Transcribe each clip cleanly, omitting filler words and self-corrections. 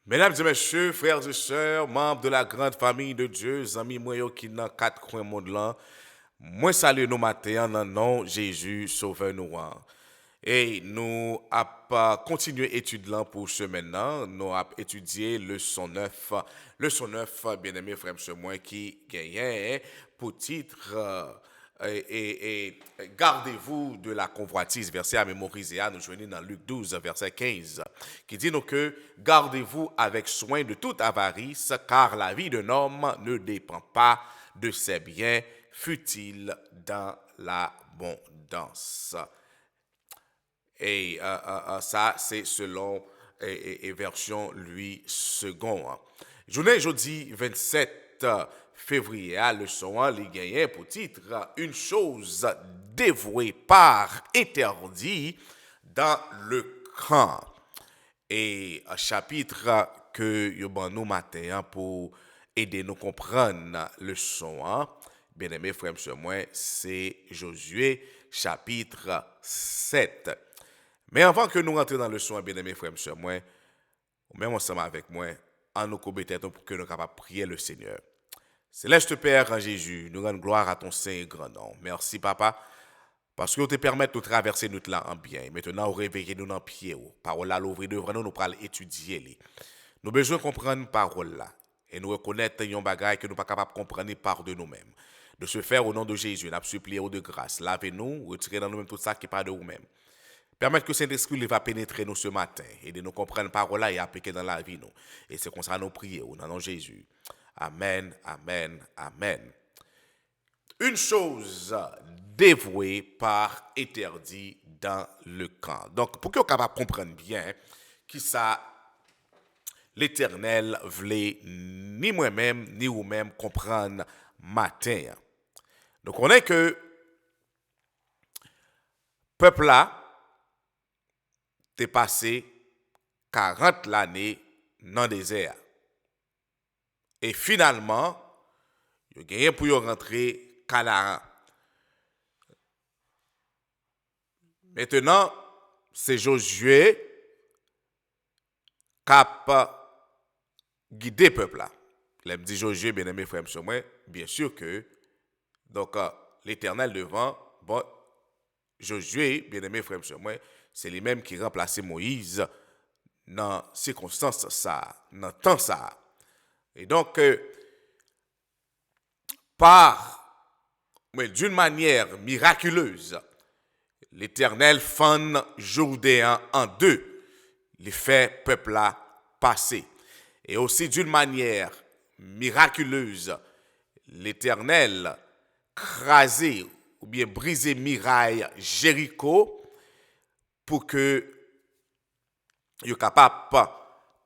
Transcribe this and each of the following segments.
Mesdames et messieurs, frères et sœurs, membres de la grande famille de Dieu, amis moi yo qui dans quatre coins monde là, moi salue nous matin dans le nom Jésus sauveur nous. Et nous avons continué l'étude là pour ce maintenant. Nous avons étudié leçon 9. Leçon 9, bien-aimés frères et sœurs, moi qui gagnait pour titre gardez-vous de la convoitise, verset à mémoriser, nous joignons dans Luc 12, verset 15, qui dit nous que gardez-vous avec soin de toute avarice, car la vie d'un homme ne dépend pas de ses biens, fut-il dans l'abondance. Et ça, c'est selon version lui second. Journée jeudi 27 février, leçon 1, les gagnants pour titre une chose dévouée par interdit dans le camp. Et un chapitre que nous matin pour aider nous comprendre leçon 1, bien aimé frère et moi, c'est Josué chapitre 7. Mais avant que nous rentrions dans le son, bien aimé frère et moi, ou même ensemble avec moi, en nous commettant pour que nous soyons capables de prier le Seigneur. Céleste Père en Jésus, nous rendons gloire à ton Saint et grand nom. Merci, Papa, parce que tu te permets de traverser notre là en bien. Maintenant, réveillez nous dans le pied. Parole là, l'ouvrir devant nous, nous pourrons étudier. Nous avons besoin de comprendre parole là. Et nous reconnaître un bagage que nous ne sommes pas capables de comprendre par de nous-mêmes. De ce faire au nom de Jésus, nous supplions de grâce. Lavez-nous, retirez dans nous-mêmes tout ça qui n'est pas de nous-mêmes. Permettre que Saint-Esprit va pénétrer nous ce matin et de nous comprendre parole là et appliquer dans la vie nous. Et c'est comme ça nous prions au nom de Jésus. Amen, amen, amen. Une chose dévouée par interdit dans le camp. Donc, pour que vous capable de comprendre bien qui ça l'Éternel voulait ni moi-même ni vous-même comprendre matin. Donc, on est que peuple là t'es passé 40 l'année dans le désert. Et finalement, il a gagné pour rentrer Canaan. Maintenant, c'est Josué qui a guidé le peuple là. Il me dit Josué, bien aimé frère sur moi, bien sûr que donc l'Éternel devant, bon, Josué, bien aimé frère sur moi, c'est lui-même qui remplaçait Moïse dans circonstances ça, dans temps ça. Et donc, d'une manière miraculeuse, l'Éternel fend Jourdain en deux, les fait peuple là passer. Et aussi d'une manière miraculeuse, l'Éternel crasé ou bien brisé muraille Jéricho pour que soient capable de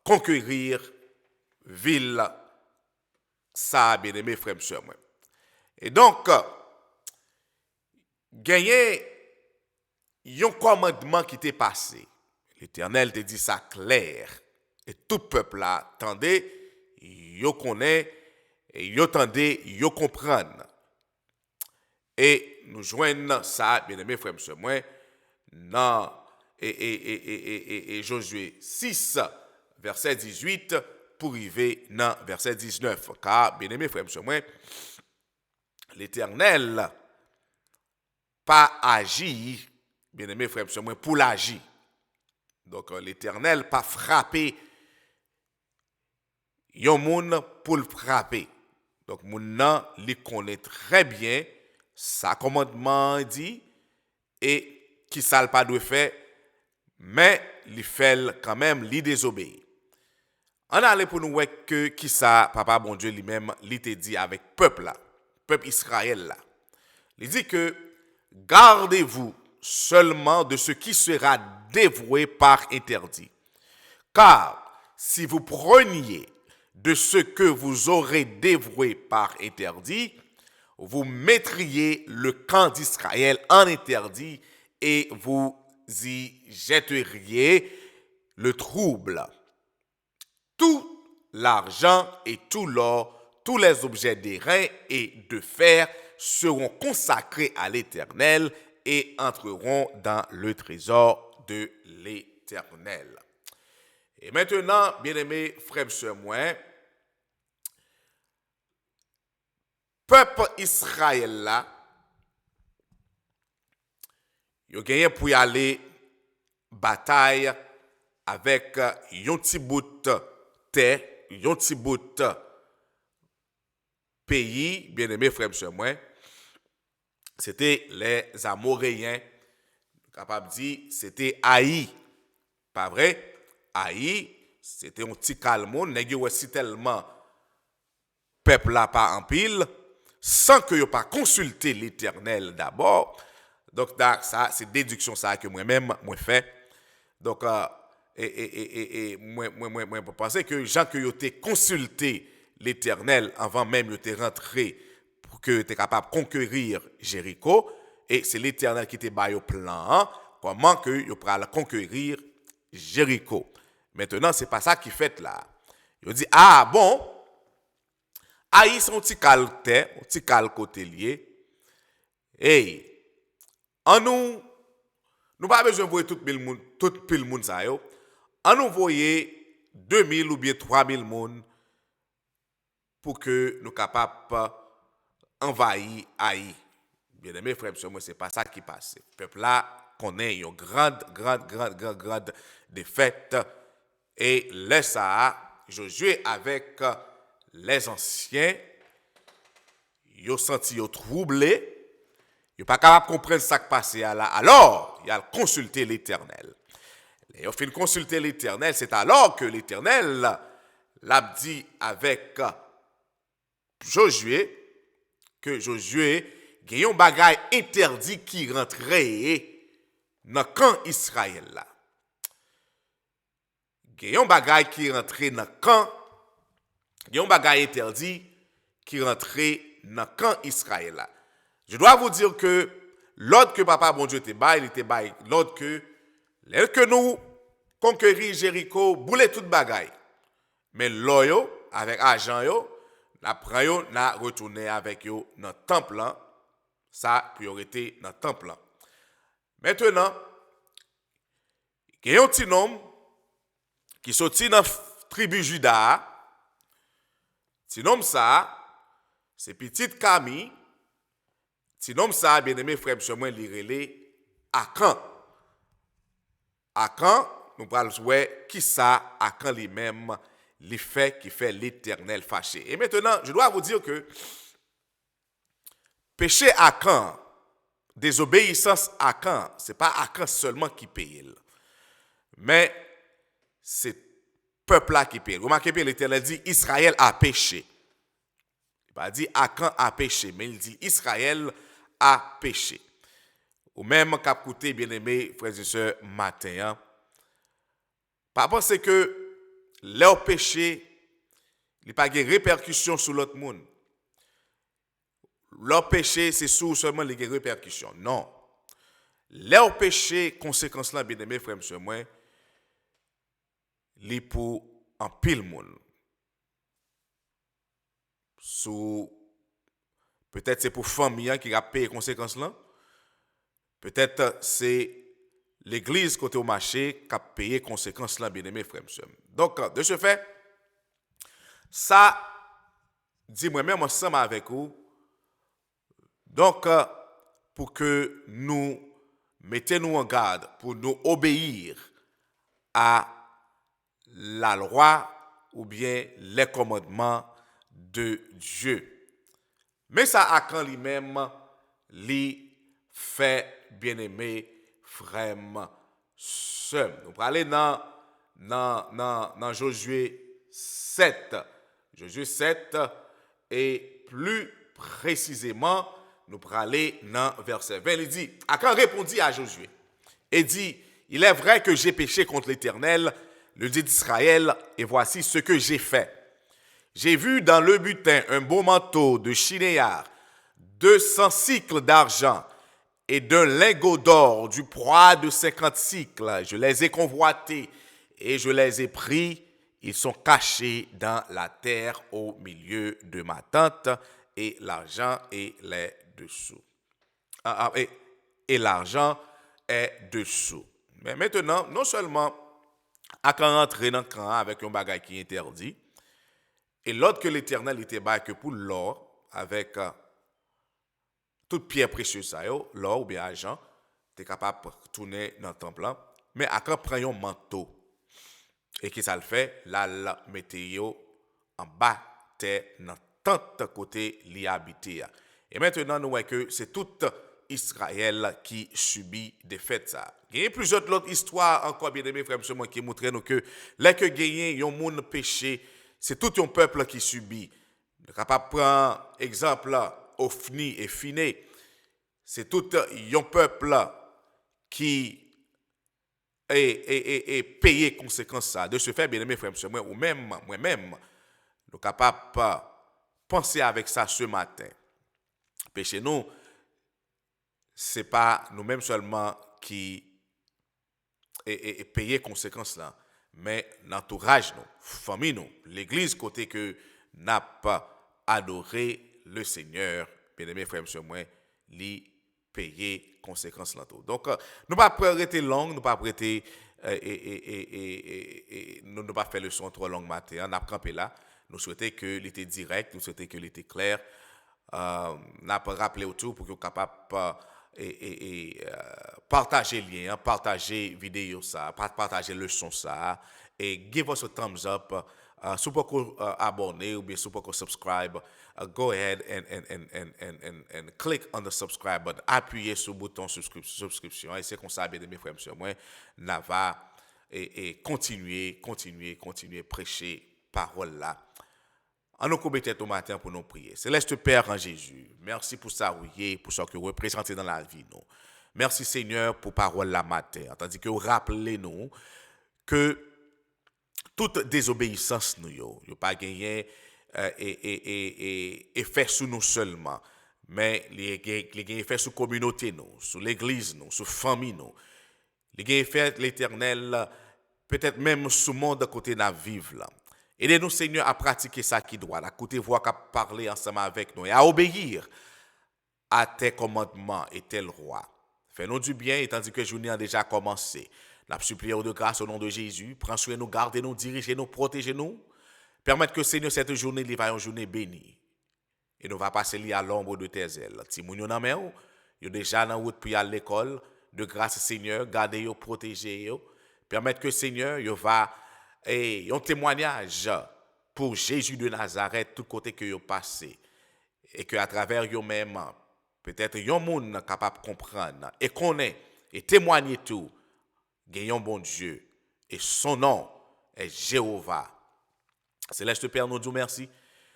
conquérir ville ça bien aimé frère et moi. Et donc gagner un commandement qui t'est passé. L'Éternel te dit ça clair et tout peuple là attendez, yo connaît et yo tendez, yo comprendre. Et nous joignons ça bien aimé frère et moi dans et Josué 6, verset 18, pour arriver dans verset 19. Car, bien aimé frère, moi, l'Éternel pas agi, bien aimé frère, moi, pour l'agir. Donc, l'Éternel pas frappé yon moun pour le frapper. Donc, moun nan, li connaît très bien sa commandement dit et qui ça pas doit faire mais il fait quand même li désobéir. On allait pour nous voir que qui ça papa bon Dieu lui-même li te dit avec peuple là, peuple Israël là. Il dit que gardez-vous seulement de ce qui sera dévoué par interdit. Car si vous preniez de ce que vous aurez dévoué par interdit, vous mettriez le camp d'Israël en interdit et vous y jetteriez le trouble. Tout l'argent et tout l'or, tous les objets d'airain et de fer seront consacrés à l'Éternel et entreront dans le trésor de l'Éternel. Et maintenant, bien-aimés frères et sœurs, moi, peuple Israël là, il a gagné pour y aller bataille avec un petit bout de terre, un petit bout de pays, bien-aimés frères et sœurs, moi, c'était les Amoréens, capable de dire, c'était Haï, pas vrai? Haï, c'était un petit calmon, nèg aussi tellement peuple là pas en pile, sans que yo pas consulté l'Éternel d'abord. Donc ça, c'est déduction ça que moi-même moi fait. Donc moi penser que Jean que yo t'ai consulté l'Éternel avant même yo t'ai rentré pour que tu es capable de conquérir Jéricho, et c'est l'Éternel qui te baille au plan comment que yo pral conquérir Jéricho. Maintenant, c'est pas ça qui fait là. Il dit ah bon, Haï son petit calter, un petit cal côté lié. Hey, en nous pas besoin de voir tout le monde ça yo. En nous voyer 2000 ou bien 3000 monde pour que nous capables envahir Haï. Bien aimé frères et sœurs, moi c'est pas ça qui passe. Le peuple là connaît une grande défaite, et laisse ça Josué avec les anciens, ils ont senti troublé, ils n'ont pas capable de comprendre ce qui passait là. Alors, il a consulté l'Éternel. Et au fin de consulter l'Éternel, c'est alors que l'Éternel l'a dit avec Josué, que Josué il y a un bagage interdit qui rentrait dans le camp Israël là. Il y a un bagage qui rentrait dans le camp, il y a un bagage interdit qui rentrait dans le camp Israël là. Je dois vous dire que l'ordre que papa bon Dieu te bail, il te bail l'ordre que nous conquérir Jéricho, bouler toute bagaille. Mais l'oyo avec argent yo, la prend yo, na retourner avec yo dans le temple là. Ça priorité dans le temple là. Maintenant, il y a un petit homme qui sorti dans la tribu Juda. Petit homme ça, c'est petite Camille. Petit homme ça, bien aimé frère monsieur moi li relé Akan. Akan, nous parlons jouer qui ça Akan lui-même les fait qui fait l'Éternel fâché. Et maintenant, je dois vous dire que péché Akan, désobéissance Akan, c'est pas Akan seulement qui paye. Mais c'est peuple là qui paye. Remarquez bien, l'Éternel dit Israël a péché. Il pas dit Akan a péché, mais il dit Israël a péché. Ou même qu'a coûté bien aimé frères et sœurs matin. Pas penser que leur péché il pas de répercussions sur l'autre monde. Leur péché c'est seulement les répercussions. Non. Leur péché conséquence là bien aimé frères et sœurs moi li pour en pile monde. Sous peut-être c'est pour famille qui a payé conséquences là. Peut-être c'est l'église côté au marché qui a payé conséquences là bien aimé frères et sœurs. Donc de ce fait ça dit moi-même ensemble avec vous. Donc pour que nous mettons-nous en garde pour nous obéir à la loi ou bien les commandements de Dieu. Mais ça a quand lui-même lui fait bien-aimé frère sœur. Nous allons dans Josué 7. Josué 7 et plus précisément nous allons dans verset 20. Il dit, Akan répondit à Josué et dit, il est vrai que j'ai péché contre l'Éternel, le Dieu d'Israël, et voici ce que j'ai fait. J'ai vu dans le butin un beau manteau de chinéar, 200 cycles d'argent et d'un lingot d'or du poids de 50 cycles. Je les ai convoités et je les ai pris. Ils sont cachés dans la terre au milieu de ma tente, et l'argent est les dessous. Et l'argent est dessous. Mais maintenant, non seulement à quand rentrer dans le camp avec un bagage qui est interdit. Et l'autre que l'Éternel était bas que pour l'or, avec toute pierre précieuse, ça, l'or ou bien argent, tu es capable de tourner dans le temple. Mais à quand prend un manteau, et qui ça le fait, là, la météo en bas, terre, dans tant côté l'y habité. Et maintenant, nous voyons que c'est tout Israël qui subit des fêtes. Ça. Il y a plusieurs autres histoires encore, bien aimés frères et qui montrent nous que les que gagné, un monde péché, c'est tout un peuple qui subit. Nous sommes capables de prendre exemple Ophni et Finé. C'est tout un peuple qui est payé conséquence ça. De ce fait, bien aimés frères et sœurs, ou même moi-même, nous sommes capables de penser avec ça ce matin. Péché nous, ce n'est pas nous-mêmes seulement qui est payé conséquence là, mais l'entourage, nous, famille, nous, l'église côté que n'a pas adoré le Seigneur, bien aimés frères et sœurs, moi, lui payer conséquence là tout. Donc, nous ne pas prêter long, nous ne pas prêter nous ne pas faire le son trop long matin, on a campé là. Nous souhaitons que l'été direct, nous souhaitons que l'été clair. N'a pas rappelé autour pour que vous capable partager lien, partager vidéo ça, partager leçon ça et give us a thumbs up. Si vous pouvez abonner ou bien si vous pouvez subscribe, go ahead and click on the subscribe button. Appuyez sur le bouton subscription. Et c'est comme ça, bien mes frères et sœurs, moi, n'a va et continuer prêcher parole là. En nous commettons au matin pour nous prier. Céleste Père en Jésus, merci pour ça, oui, pour ce que vous représentez dans la vie. Nous. Merci Seigneur pour parole la matin. Tandis que vous rappelez-nous que toute désobéissance, nous n'avons pas gagné et fait sous nous seulement, mais les effet sur la communauté, nous, sur l'église, nous, sur la famille, nous. Les effet l'éternel, peut-être même sur le monde à côté de la vivre là. Aidez-nous, Seigneur, à pratiquer ça qui doit, à écouter voix, à parler ensemble avec nous et à obéir à tes commandements et tes lois. Fais-nous du bien, et tandis que la journée a déjà commencé. Nous supplions de grâce au nom de Jésus. Prends soin de nous, gardez-nous, dirigez-nous, protégez-nous. Permettez que, Seigneur, cette journée, il va une journée bénie. Et nous va passer à l'ombre de tes ailes. Timounion dans main, yo déjà dans route pour aller à l'école. De grâce, Seigneur, gardez-vous, protégez-vous. Permettez que, Seigneur, yo va et un témoignage pour Jésus de Nazareth, tout côté que vous passé. Et que à travers vous-même, peut-être un monde capable de comprendre et connaître et témoigner tout. Gagnons bon Dieu. Et son nom est Jéhovah. Céleste Père, nous disons merci.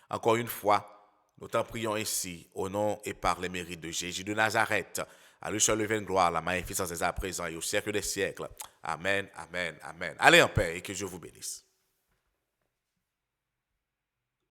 Encore une fois, nous t'en prions ici, au nom et par les mérites de Jésus de Nazareth. À lui seul le gloire, la magnificence est à présent et au siècle des siècles. Amen, amen, amen. Allez en paix et que Dieu vous bénisse.